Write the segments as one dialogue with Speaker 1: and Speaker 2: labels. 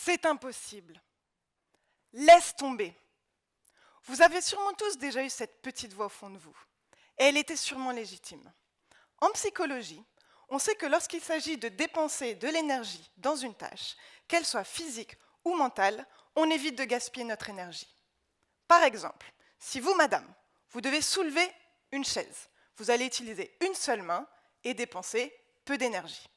Speaker 1: C'est impossible. Laisse tomber. Vous avez sûrement tous déjà eu cette petite voix au fond de vous. Et elle était sûrement légitime. En psychologie, on sait que lorsqu'il s'agit de dépenser de l'énergie dans une tâche, qu'elle soit physique ou mentale, on évite de gaspiller notre énergie. Par exemple, si vous, madame, vous devez soulever une chaise, vous allez utiliser une seule main et dépenser peu d'énergie.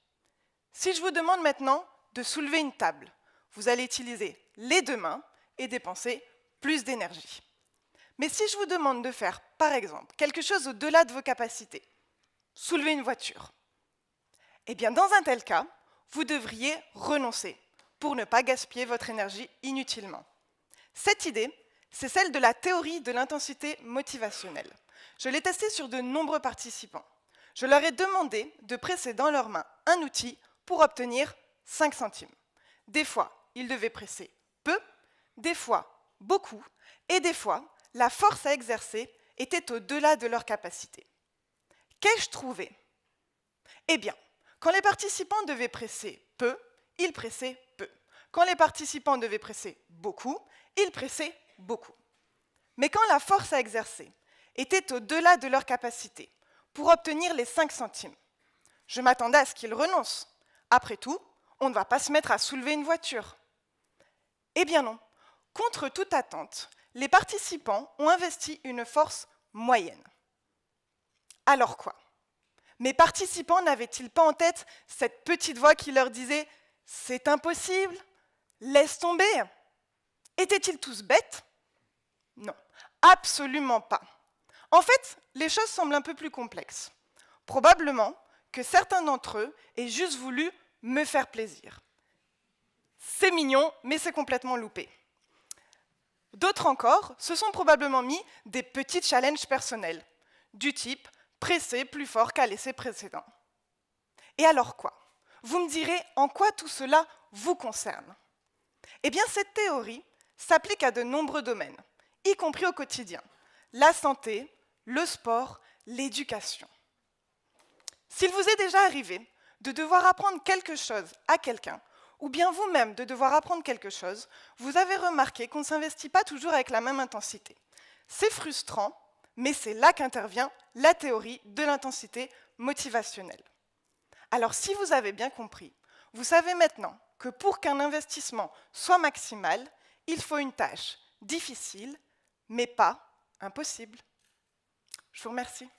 Speaker 1: Si je vous demande maintenant de soulever une table, vous allez utiliser les deux mains et dépenser plus d'énergie. Mais si je vous demande de faire, par exemple, quelque chose au-delà de vos capacités, soulever une voiture, eh bien, dans un tel cas, vous devriez renoncer pour ne pas gaspiller votre énergie inutilement. Cette idée, c'est celle de la théorie de l'intensité motivationnelle. Je l'ai testée sur de nombreux participants. Je leur ai demandé de presser dans leurs mains un outil pour obtenir 5 centimes. Des fois, ils devaient presser peu, des fois beaucoup, et des fois, la force à exercer était au-delà de leur capacité. Qu'ai-je trouvé? Eh bien, quand les participants devaient presser peu, ils pressaient peu. Quand les participants devaient presser beaucoup, ils pressaient beaucoup. Mais quand la force à exercer était au-delà de leur capacité pour obtenir les 5 centimes, je m'attendais à ce qu'ils renoncent. Après tout, on ne va pas se mettre à soulever une voiture. Eh bien non. Contre toute attente, les participants ont investi une force moyenne. Alors quoi? Mes participants n'avaient-ils pas en tête cette petite voix qui leur disait « C'est impossible, laisse tomber ». Étaient-ils tous bêtes? Non, absolument pas. En fait, les choses semblent un peu plus complexes. Probablement que certains d'entre eux aient juste voulu me faire plaisir. C'est mignon, mais c'est complètement loupé. D'autres encore se sont probablement mis des petits challenges personnels, du type « presser plus fort qu'à l'essai précédent ». Et alors quoi? Vous me direz en quoi tout cela vous concerne? Eh bien, cette théorie s'applique à de nombreux domaines, y compris au quotidien. La santé, le sport, l'éducation. S'il vous est déjà arrivé de devoir apprendre quelque chose à quelqu'un, ou bien vous-même de devoir apprendre quelque chose, vous avez remarqué qu'on ne s'investit pas toujours avec la même intensité. C'est frustrant, mais c'est là qu'intervient la théorie de l'intensité motivationnelle. Alors si vous avez bien compris, vous savez maintenant que pour qu'un investissement soit maximal, il faut une tâche difficile, mais pas impossible. Je vous remercie.